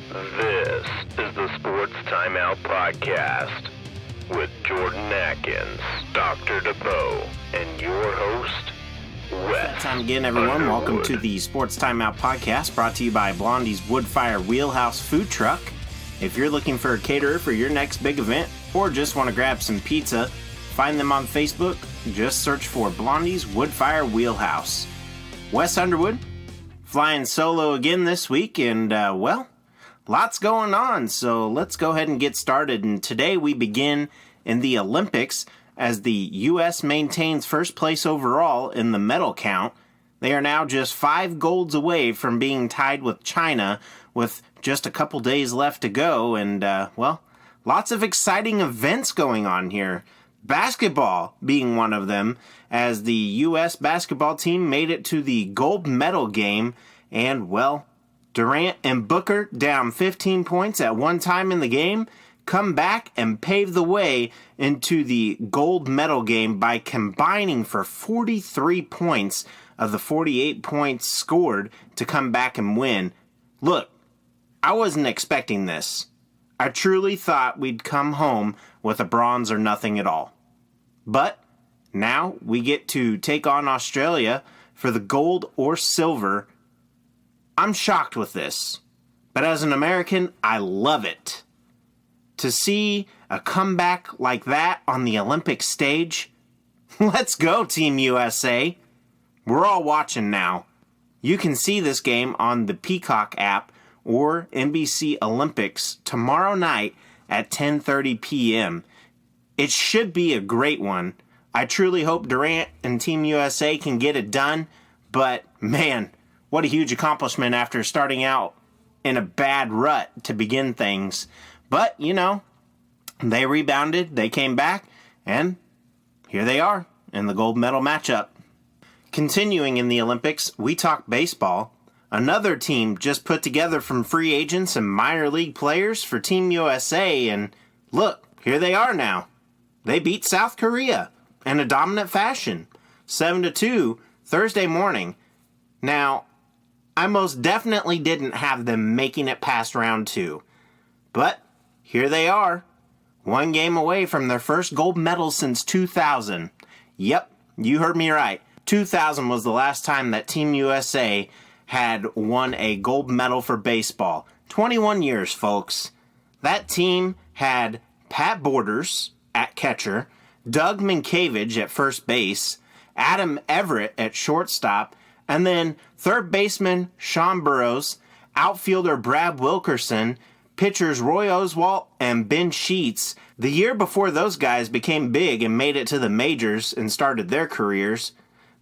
This is the Sports Timeout Podcast with Jordan Atkins, Dr. DePoe, and your host, Wes. Time again, everyone. Underwood. Welcome to the Sports Timeout Podcast, brought to you by Blondie's Woodfire Wheelhouse Food Truck. If you're looking for a caterer for your next big event, or just want to grab some pizza, find them on Facebook. Just search for Blondie's Woodfire Wheelhouse. Wes Underwood, flying solo again this week, and, lots going on, so let's go ahead and get started. And today we begin in the Olympics as the U.S. maintains first place overall in the medal count. They are now just 5 golds away from being tied with China with just a couple days left to go. And, lots of exciting events going on here. Basketball being one of them, as the U.S. basketball team made it to the gold medal game. And, Durant and Booker, down 15 points at one time in the game, come back and pave the way into the gold medal game by combining for 43 points of the 48 points scored to come back and win. Look, I wasn't expecting this. I truly thought we'd come home with a bronze or nothing at all. But now we get to take on Australia for the gold or silver. I'm shocked with this, but as an American, I love it. To see a comeback like that on the Olympic stage, let's go, Team USA. We're all watching now. You can see this game on the Peacock app or NBC Olympics tomorrow night at 10:30 p.m. It should be a great one. I truly hope Durant and Team USA can get it done, but man, what a huge accomplishment after starting out in a bad rut to begin things. But, they rebounded, they came back, and here they are in the gold medal matchup. Continuing in the Olympics, we talk baseball. Another team just put together from free agents and minor league players for Team USA, and look, here they are now. They beat South Korea in a dominant fashion, 7-2, Thursday morning. Now, I most definitely didn't have them making it past round 2. But here they are, one game away from their first gold medal since 2000. Yep, you heard me right. 2000 was the last time that Team USA had won a gold medal for baseball. 21 years, folks. That team had Pat Borders at catcher, Doug Minkiewicz at first base, Adam Everett at shortstop, and then third baseman Sean Burroughs, outfielder Brad Wilkerson, pitchers Roy Oswalt and Ben Sheets. The year before those guys became big and made it to the majors and started their careers.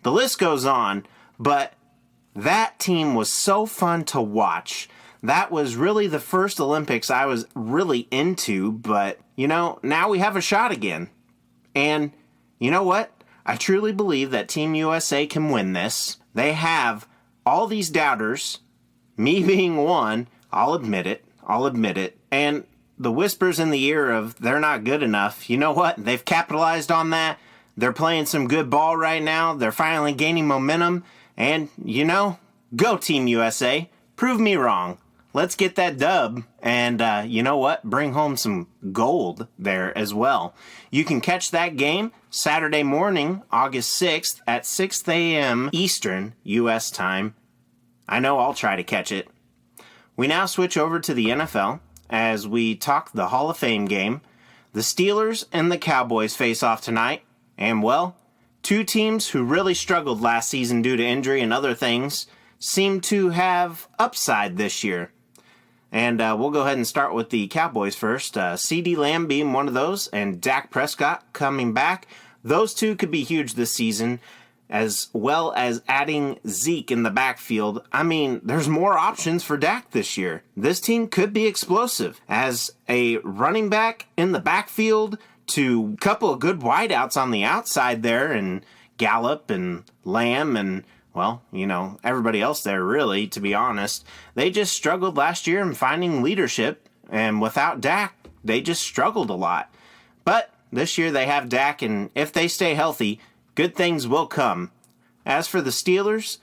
The list goes on, but that team was so fun to watch. That was really the first Olympics I was really into, but, now we have a shot again. And, you know what? I truly believe that Team USA can win this. They have all these doubters, me being one, I'll admit it. And the whispers in the ear of they're not good enough, you know what? They've capitalized on that. They're playing some good ball right now. They're finally gaining momentum. And, go Team USA. Prove me wrong. Let's get that dub. And you know what? Bring home some gold there as well. You can catch that game Saturday morning, August 6th at 6 a.m. Eastern U.S. time. I know I'll try to catch it. We now switch over to the NFL as we talk the Hall of Fame game. The Steelers and the Cowboys face off tonight. And, two teams who really struggled last season due to injury and other things seem to have upside this year. And we'll go ahead and start with the Cowboys first. CeeDee Lamb being one of those, and Dak Prescott coming back. Those two could be huge this season, as well as adding Zeke in the backfield. I mean, there's more options for Dak this year. This team could be explosive. As a running back in the backfield to a couple of good wideouts on the outside there, and Gallup and Lamb and everybody else there, really, to be honest. They just struggled last year in finding leadership, and without Dak, they just struggled a lot. But this year they have Dak, and if they stay healthy, good things will come. As for the Steelers,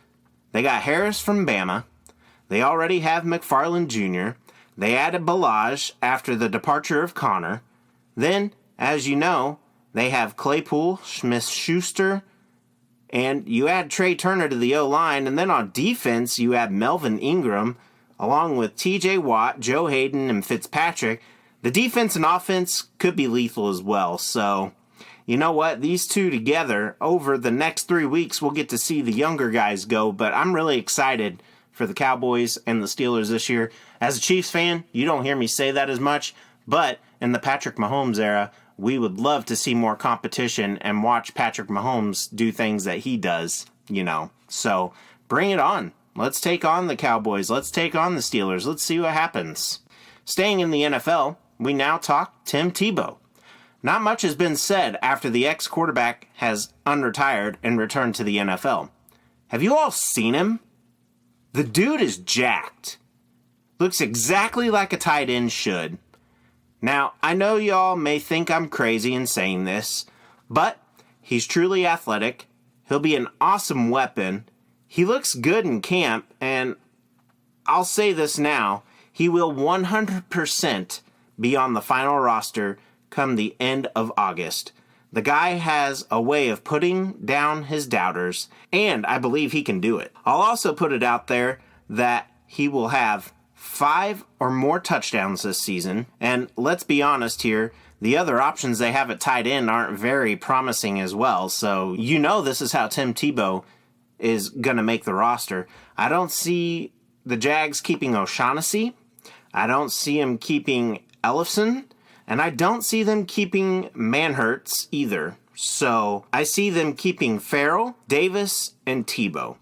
they got Harris from Bama. They already have McFarland Jr. They added Balaj after the departure of Connor. Then, as you know, they have Claypool, Smith-Schuster, and you add Trey Turner to the O-line, and then on defense, you add Melvin Ingram, along with T.J. Watt, Joe Hayden, and Fitzpatrick. The defense and offense could be lethal as well, so you know what? These two together, over the next 3 weeks, we'll get to see the younger guys go, but I'm really excited for the Cowboys and the Steelers this year. As a Chiefs fan, you don't hear me say that as much, but in the Patrick Mahomes era, we would love to see more competition and watch Patrick Mahomes do things that he does, So bring it on. Let's take on the Cowboys. Let's take on the Steelers. Let's see what happens. Staying in the NFL, we now talk Tim Tebow. Not much has been said after the ex-quarterback has unretired and returned to the NFL. Have you all seen him? The dude is jacked. Looks exactly like a tight end should. Now, I know y'all may think I'm crazy in saying this, but he's truly athletic. He'll be an awesome weapon. He looks good in camp, and I'll say this now, he will 100% be on the final roster come the end of August. The guy has a way of putting down his doubters, and I believe he can do it. I'll also put it out there that he will have 5 or more touchdowns this season, and let's be honest here, the other options they have at tight end aren't very promising as well, so this is how Tim Tebow is going to make the roster. I don't see the Jags keeping O'Shaughnessy. I don't see him keeping Ellefson. And I don't see them keeping Manhurts either. So I see them keeping Farrell, Davis, and Tebow.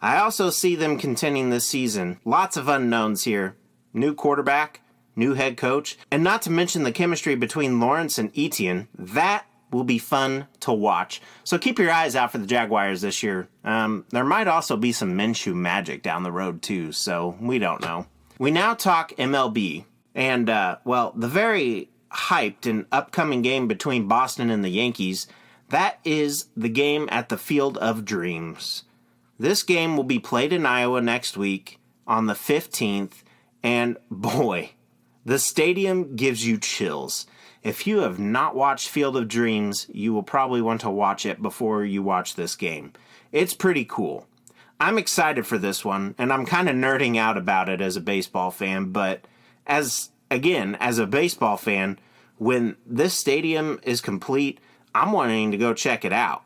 I also see them contending this season. Lots of unknowns here. New quarterback, new head coach, and not to mention the chemistry between Lawrence and Etienne. That will be fun to watch. So keep your eyes out for the Jaguars this year. There might also be some Minshew magic down the road too, so we don't know. We now talk MLB. And, the very hyped and upcoming game between Boston and the Yankees, that is the game at the Field of Dreams. This game will be played in Iowa next week on the 15th, and boy, the stadium gives you chills. If you have not watched Field of Dreams, you will probably want to watch it before you watch this game. It's pretty cool. I'm excited for this one, and I'm kind of nerding out about it as a baseball fan, but as a baseball fan, when this stadium is complete, I'm wanting to go check it out.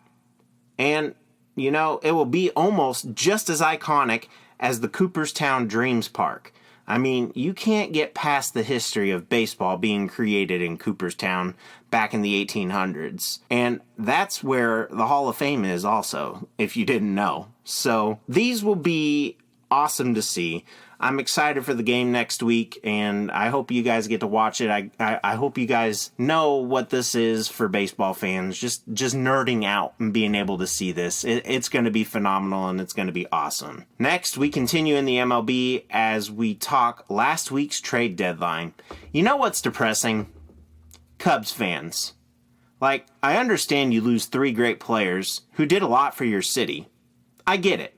And, it will be almost just as iconic as the Cooperstown Dreams Park. I mean, you can't get past the history of baseball being created in Cooperstown back in the 1800s. And that's where the Hall of Fame is also, if you didn't know. So these will be awesome to see. I'm excited for the game next week, and I hope you guys get to watch it. I hope you guys know what this is for baseball fans, just nerding out and being able to see this. It's going to be phenomenal, and it's going to be awesome. Next, we continue in the MLB as we talk last week's trade deadline. You know what's depressing? Cubs fans. I understand you lose 3 great players who did a lot for your city. I get it.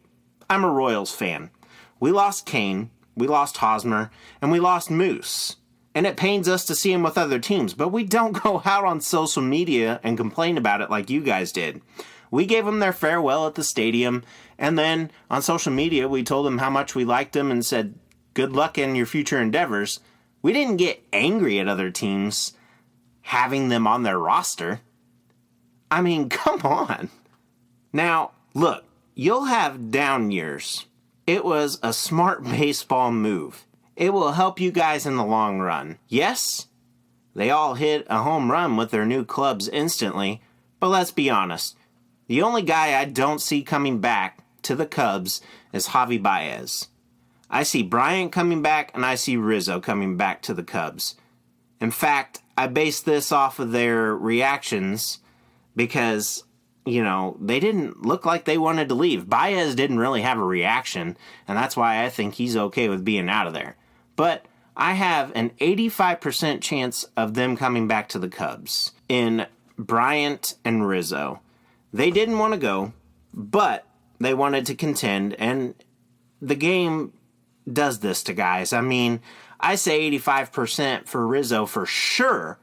I'm a Royals fan. We lost Kane, we lost Hosmer, and we lost Moose. And it pains us to see him with other teams, but we don't go out on social media and complain about it like you guys did. We gave them their farewell at the stadium, and then on social media we told them how much we liked them and said, good luck in your future endeavors. We didn't get angry at other teams having them on their roster. I mean, come on. Now, look, you'll have down years. It was a smart baseball move. It will help you guys in the long run. Yes, they all hit a home run with their new clubs instantly, but let's be honest. The only guy I don't see coming back to the Cubs is Javi Baez. I see Bryant coming back, and I see Rizzo coming back to the Cubs. In fact, I base this off of their reactions because they didn't look like they wanted to leave. Baez didn't really have a reaction, and that's why I think he's okay with being out of there. But I have an 85% chance of them coming back to the Cubs in Bryant and Rizzo. They didn't want to go, but they wanted to contend, and the game does this to guys. I mean, I say 85% for Rizzo for sure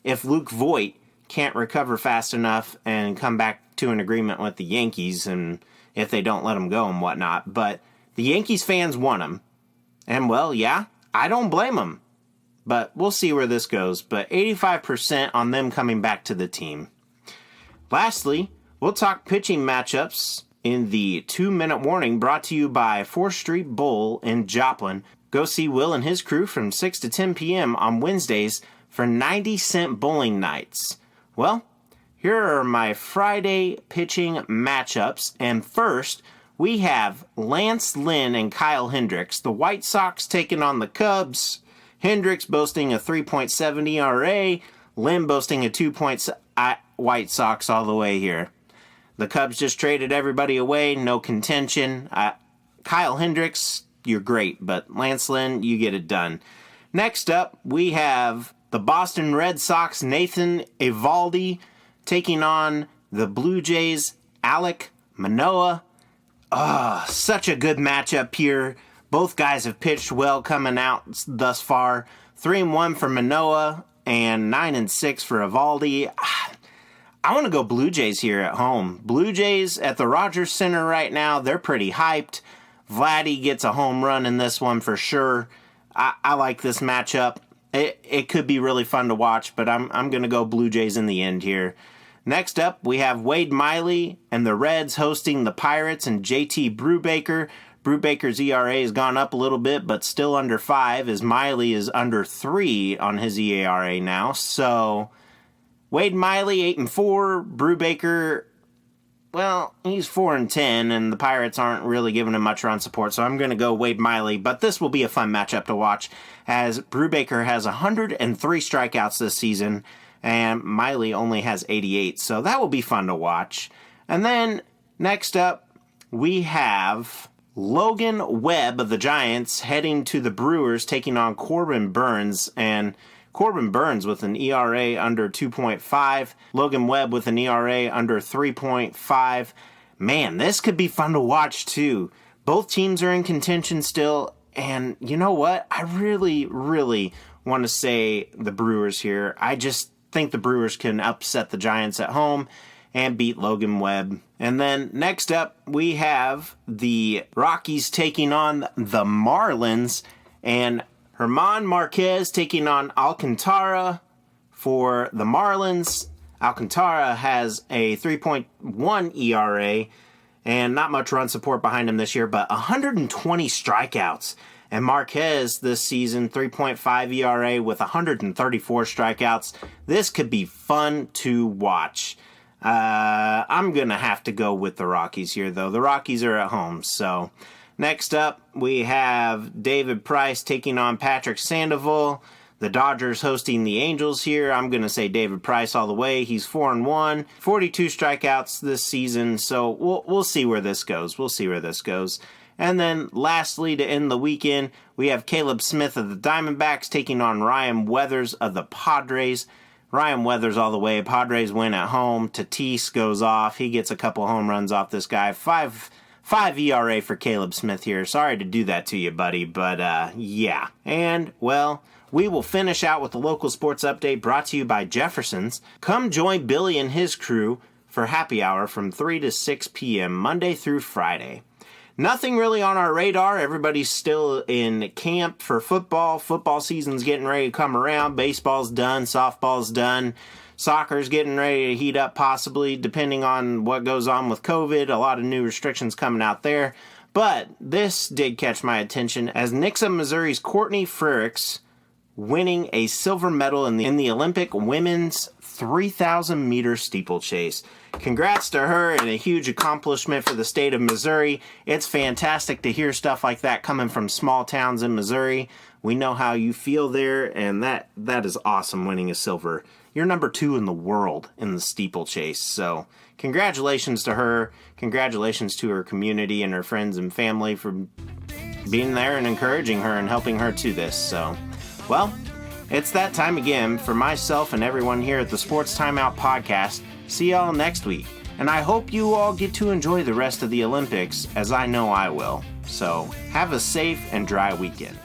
if Luke Voit can't recover fast enough and come back to an agreement with the Yankees, and if they don't let him go and whatnot. But the Yankees fans want him. And, well, yeah, I don't blame them. But we'll see where this goes. But 85% on them coming back to the team. Lastly, we'll talk pitching matchups in the 2-minute warning brought to you by 4th Street Bowl in Joplin. Go see Will and his crew from 6 to 10 p.m. on Wednesdays for 90-cent bowling nights. Well, here are my Friday pitching matchups. And first, we have Lance Lynn and Kyle Hendricks. The White Sox taking on the Cubs. Hendricks boasting a 3.7 ERA. Lynn boasting a 2.7. White Sox all the way here. The Cubs just traded everybody away. No contention. Kyle Hendricks, you're great. But Lance Lynn, you get it done. Next up, we have the Boston Red Sox, Nathan Eovaldi, taking on the Blue Jays, Alek Manoah. Such a good matchup here. Both guys have pitched well coming out thus far. 3-1 for Manoah and 9-6 for Eovaldi. I want to go Blue Jays here at home. Blue Jays at the Rogers Center right now, they're pretty hyped. Vladdy gets a home run in this one for sure. I like this matchup. It could be really fun to watch, but I'm going to go Blue Jays in the end here. Next up, we have Wade Miley and the Reds hosting the Pirates and JT Brubaker. Brubaker's ERA has gone up a little bit, but still under 5, as Miley is under 3 on his ERA now. So, Wade Miley, 8-4. Brubaker, well, he's 4-10, and the Pirates aren't really giving him much run support, so I'm going to go Wade Miley. But this will be a fun matchup to watch, as Brubaker has 103 strikeouts this season, and Miley only has 88, so that will be fun to watch. And then, next up, we have Logan Webb of the Giants heading to the Brewers, taking on Corbin Burns, and Corbin Burns with an ERA under 2.5. Logan Webb with an ERA under 3.5. Man, this could be fun to watch too. Both teams are in contention still, and you know what? I really, really want to say the Brewers here. I just think the Brewers can upset the Giants at home and beat Logan Webb. And then next up, we have the Rockies taking on the Marlins, and German Marquez taking on Alcantara for the Marlins. Alcantara has a 3.1 ERA and not much run support behind him this year, but 120 strikeouts. And Marquez this season, 3.5 ERA with 134 strikeouts. This could be fun to watch. I'm going to have to go with the Rockies here, though. The Rockies are at home, so next up, we have David Price taking on Patrick Sandoval. The Dodgers hosting the Angels here. I'm going to say David Price all the way. He's 4-1, 42 strikeouts this season, so we'll see where this goes. And then lastly, to end the weekend, we have Caleb Smith of the Diamondbacks taking on Ryan Weathers of the Padres. Ryan Weathers all the way. Padres win at home. Tatis goes off. He gets a couple home runs off this guy. 5 ERA for Caleb Smith here. Sorry to do that to you, buddy, but yeah. And, well, we will finish out with the local sports update brought to you by Jefferson's. Come join Billy and his crew for happy hour from 3 to 6 p.m. Monday through Friday. Nothing really on our radar. Everybody's still in camp for football. Football season's getting ready to come around. Baseball's done. Softball's done. Soccer's getting ready to heat up possibly, depending on what goes on with COVID. A lot of new restrictions coming out there. But this did catch my attention as Nixa, Missouri's Courtney Frericks winning a silver medal in the Olympic women's 3,000 meter steeplechase. Congrats to her, and a huge accomplishment for the state of Missouri. It's fantastic to hear stuff like that coming from small towns in Missouri. We know how you feel there, and that is awesome, winning a silver. You're number 2 in the world in the steeplechase, so congratulations to her. Congratulations to her community and her friends and family for being there and encouraging her and helping her to this. So, well, it's that time again for myself and everyone here at the Sports Timeout podcast. See y'all next week, and I hope you all get to enjoy the rest of the Olympics, as I know I will. So, have a safe and dry weekend.